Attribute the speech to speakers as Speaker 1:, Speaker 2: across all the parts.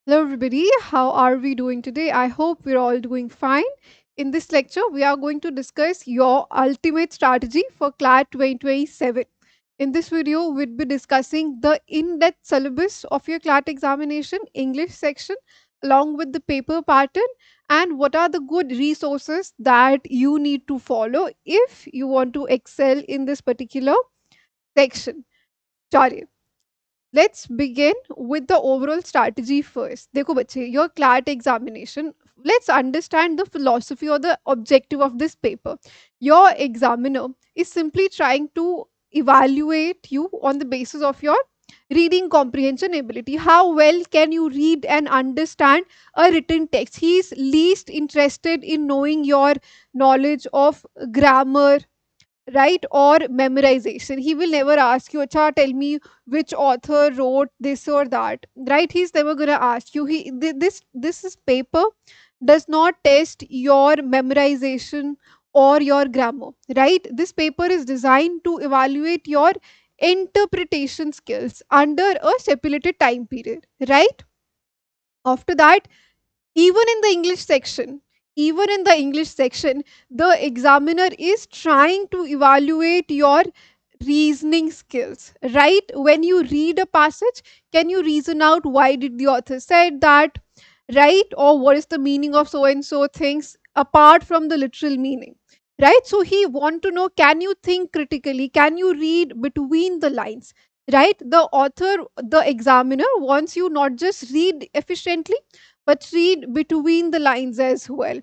Speaker 1: Hello, everybody. How are we doing today? I hope we're all doing fine. In this lecture, we are going to discuss your ultimate strategy for CLAT 2027. In this video, we'll be discussing the in depth syllabus of your CLAT examination English section, along with the paper pattern, and what are the good resources that you need to follow if you want to excel in this particular section. Chare. Let's begin with the overall strategy first. देखो बच्चे, your CLAT examination, let's understand the philosophy or the objective of this paper. Your examiner is simply trying to evaluate you on the basis of your reading comprehension ability. How well can you read and understand a written text? He is least interested in knowing your knowledge of grammar, right, or memorization. He will never ask you, acha, tell me which author wrote this or that, right? He's never gonna ask you. This is paper does not test your memorization or your grammar, right? This paper is designed to evaluate your interpretation skills under a stipulated time period, right? After that, even in the english section even in the english section, the examiner is trying to evaluate your reasoning skills, right? When you read a passage, can you reason out why did the author said that, right? Or what is the meaning of so and so things apart from the literal meaning, right? So he want to know, can you think critically, can you read between the lines, right? The examiner wants you not just read efficiently, but read between the lines as well.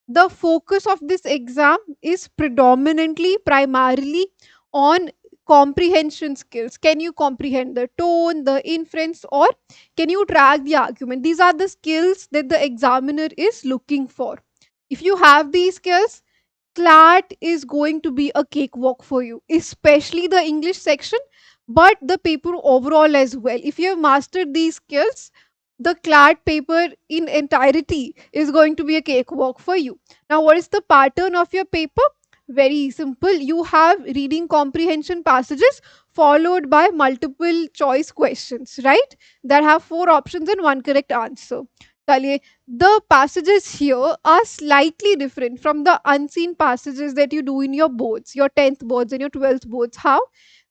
Speaker 1: The focus of this exam is predominantly, primarily on comprehension skills. Can you comprehend the tone, the inference, or can you track the argument? These are the skills that the examiner is looking for. If you have these skills, CLAT is going to be a cakewalk for you, especially the English section, but the paper overall as well. If you have mastered these skills, the CLAT paper in entirety is going to be a cakewalk for you. Now, what is the pattern of your paper? Very simple. You have reading comprehension passages followed by multiple choice questions, right? That have four options and one correct answer. चलिए, the passages here are slightly different from the unseen passages that you do in your boards, your 10th boards and your 12th boards. How?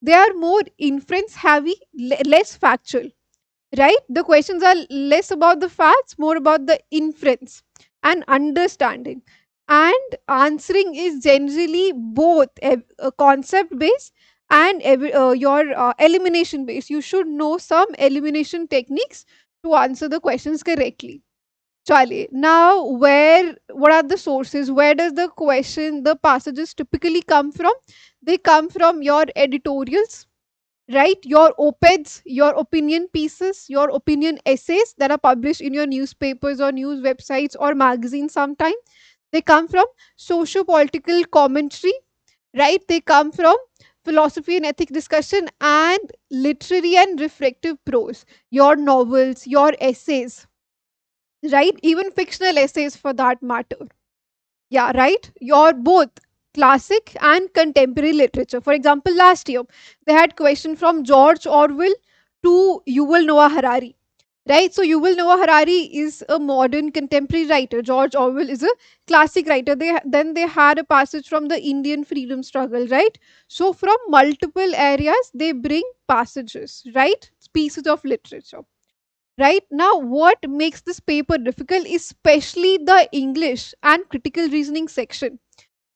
Speaker 1: They are more inference heavy, less factual, right? The questions are less about the facts, more about the inference and understanding. And answering is generally both concept based and your elimination based. You should know some elimination techniques to answer the questions correctly. Charlie, now what are the sources? Where does the passages typically come from? They come from your editorials, right? Your op-eds, your opinion pieces, your opinion essays that are published in your newspapers or news websites or magazines sometimes. They come from socio-political commentary, right? They come from philosophy and ethic discussion and literary and reflective prose, your novels, your essays, right? Even fictional essays for that matter. Yeah, right? Your both classic and contemporary literature. For example, last year they had question from George Orwell to Yuval Noah Harari. Right? So Yuval Noah Harari is a modern contemporary writer. George Orwell is a classic writer. Then they had a passage from the Indian freedom struggle, right? So from multiple areas they bring passages, right? Pieces of literature. Right now, what makes this paper difficult, especially the English and critical reasoning section,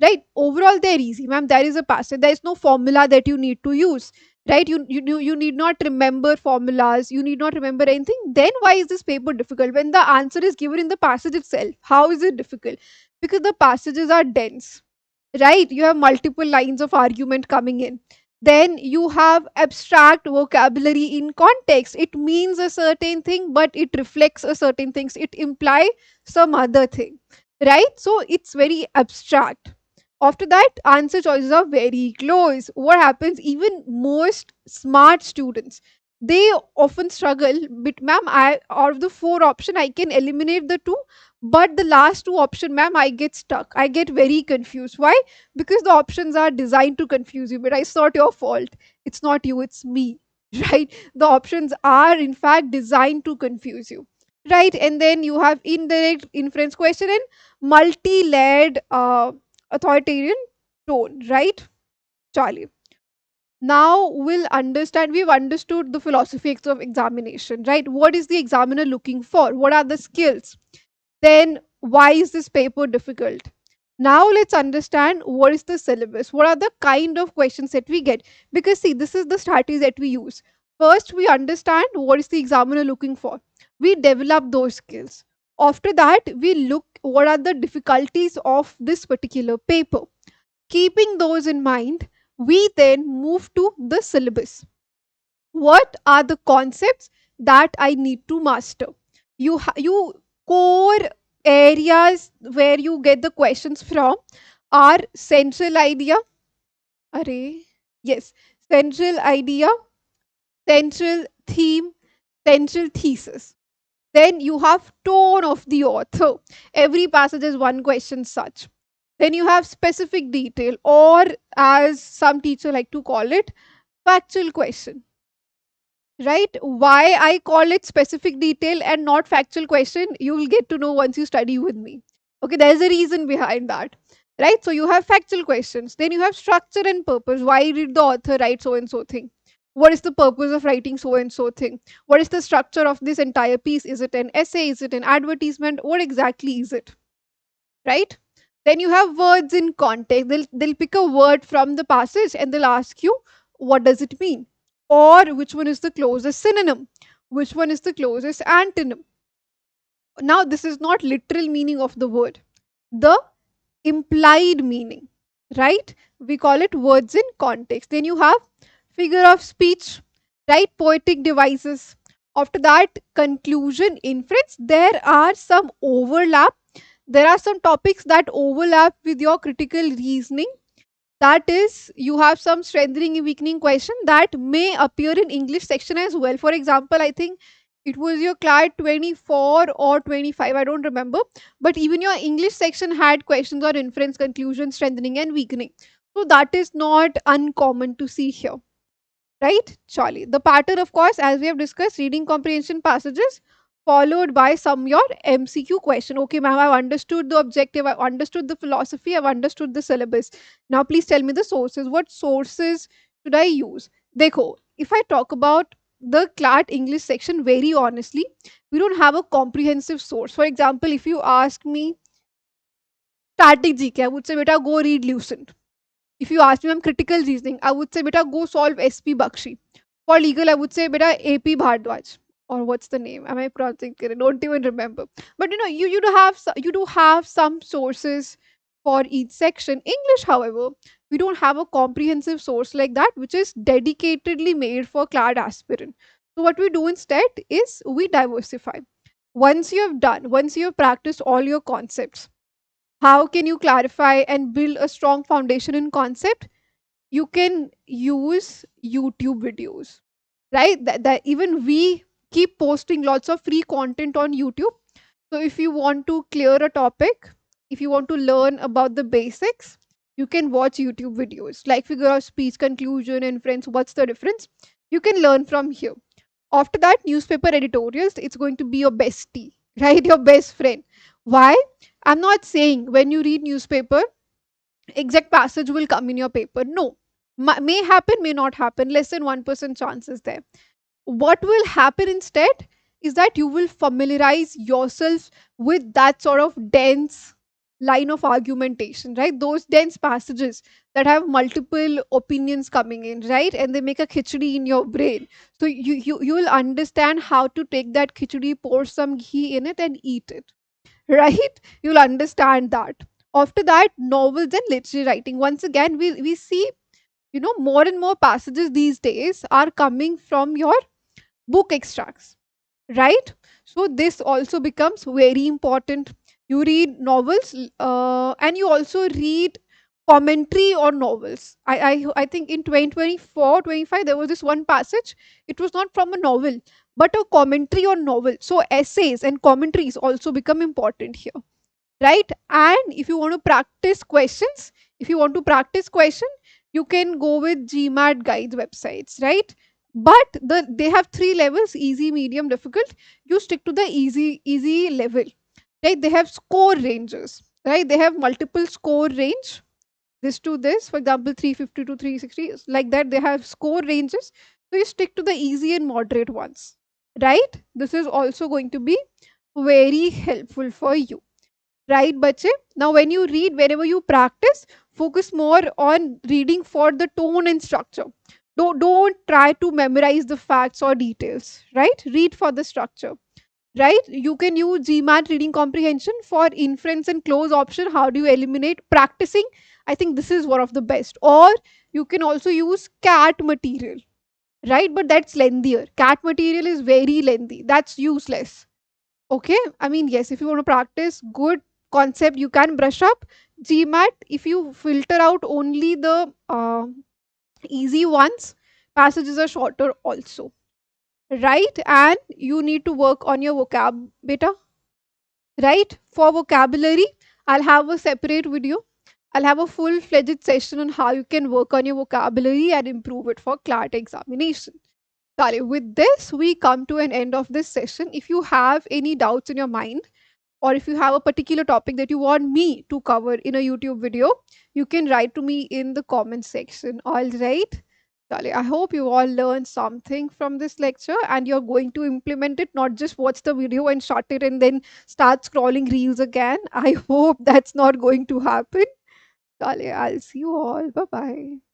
Speaker 1: right? Overall, they're easy, ma'am. There is a passage, there is no formula that you need to use, right? You need not remember formulas, you need not remember anything. Then, why is this paper difficult when the answer is given in the passage itself? How is it difficult? Because the passages are dense, right? You have multiple lines of argument coming in, then you have abstract vocabulary in context. It means a certain thing but it reflects a certain things, it imply some other thing, right? So it's very abstract. After that, answer choices are very close. What happens, even most smart students, they often struggle. But ma'am, I out of the four option I can eliminate the two, but the last two option, ma'am, I get stuck, I get very confused. Why? Because the options are designed to confuse you, but it's not your fault, it's not you, it's me. Right? The options are in fact designed to confuse you, right? And then you have indirect inference question and multi-layered authoritarian tone, right, Charlie? Now we've understood the philosophy of examination, right? What is the examiner looking for? What are the skills? Then why is this paper difficult? Now let's understand what is the syllabus. What are the kind of questions that we get? Because see, this is the strategy that we use. First, we understand what is the examiner looking for. We develop those skills. After that, we look what are the difficulties of this particular paper. Keeping those in mind, we then move to the syllabus. What are the concepts that I need to master? You core areas where you get the questions from are central idea, array, yes, central idea, central theme, central thesis. Then you have tone of the author. Every passage is one question such. Then you have specific detail, or as some teacher like to call it, factual question, right? Why I call it specific detail and not factual question, you will get to know once you study with me. Okay, there's a reason behind that, right? So you have factual questions, then you have structure and purpose. Why did the author write so and so thing? What is the purpose of writing so and so thing? What is the structure of this entire piece? Is it an essay? Is it an advertisement? What exactly is it, right? Then you have words in context. They'll pick a word from the passage and they'll ask you, what does it mean? Or which one is the closest synonym? Which one is the closest antonym? Now, this is not literal meaning of the word, the implied meaning, right? We call it words in context. Then you have figure of speech, right? Poetic devices. After that, conclusion, inference. There are some overlap. There are some topics that overlap with your critical reasoning. That is, you have some strengthening and weakening question that may appear in English section as well. For example, I think it was your CLAT 24 or 25, I don't remember, but even your English section had questions on inference, conclusion, strengthening and weakening. So that is not uncommon to see here, right, Charlie? The pattern, of course, as we have discussed, reading comprehension passages followed by some your MCQ question. Okay, ma'am, I've understood the objective, I've understood the philosophy, I've understood the syllabus. Now, please tell me the sources. What sources should I use? Dekho, if I talk about the CLAT English section, very honestly, we don't have a comprehensive source. For example, if you ask me static GK, I would say, beta, go read Lucent. If you ask me, I'm critical reasoning, I would say, beta, go solve SP Bakshi. For legal, I would say, beta, AP Bhardwaj. Or what's the name? Am I pronouncing correct? Don't even remember. But you do have you do have some sources for each section. English, however, we don't have a comprehensive source like that, which is dedicatedly made for CLAD aspirant. So what we do instead is we diversify. Once you have practiced all your concepts, how can you clarify and build a strong foundation in concept? You can use YouTube videos, right? That even we keep posting lots of free content on YouTube. So if you want to clear a topic, if you want to learn about the basics, you can watch YouTube videos like figure out speech, conclusion, inference. What's the difference? You can learn from here. After that, newspaper editorials, it's going to be your bestie, right? Your best friend. Why? I'm not saying when you read newspaper, exact passage will come in your paper. No. May happen, may not happen. Less than 1% chances there. What will happen instead is that you will familiarize yourself with that sort of dense line of argumentation, right? Those dense passages that have multiple opinions coming in, right? And they make a khichdi in your brain. So you will understand how to take that khichdi, pour some ghee in it and eat it, right? You'll understand that. After that, novels and literary writing. Once again, we see, more and more passages these days are coming from your book extracts, right? So this also becomes very important. You read novels, and you also read commentary on novels. I think in 2024, 25, there was this one passage. It was not from a novel, but a commentary on novel. So essays and commentaries also become important here, right? And if you want to practice questions, you can go with GMAT guides websites, right? But they have three levels: easy, medium, difficult. You stick to the easy level, right? They have score ranges, right? They have multiple score range, this to this, for example 350 to 360, like that. They have score ranges, so you stick to the easy and moderate ones, right? This is also going to be very helpful for you, right, bache? Now when you read, whenever you practice, focus more on reading for the tone and structure. Don't try to memorize the facts or details, right? Read for the structure, right? You can use GMAT reading comprehension for inference and close option. How do you eliminate practicing? I think this is one of the best. Or you can also use CAT material, right? But that's lengthier. CAT material is very lengthy. That's useless. Okay, I mean, yes, if you want to practice good concept, you can brush up. GMAT, if you filter out only the easy ones, passages are shorter also, right? And you need to work on your vocab beta, right? For vocabulary, I'll have a separate video. I'll have a full fledged session on how you can work on your vocabulary and improve it for CLAT examination. Sorry, with this, we come to an end of this session. If you have any doubts in your mind, or if you have a particular topic that you want me to cover in a YouTube video, you can write to me in the comment section. All right. Chale, I hope you all learned something from this lecture and you're going to implement it, not just watch the video and shut it and then start scrolling reels again. I hope that's not going to happen. Chale, I'll see you all. Bye bye.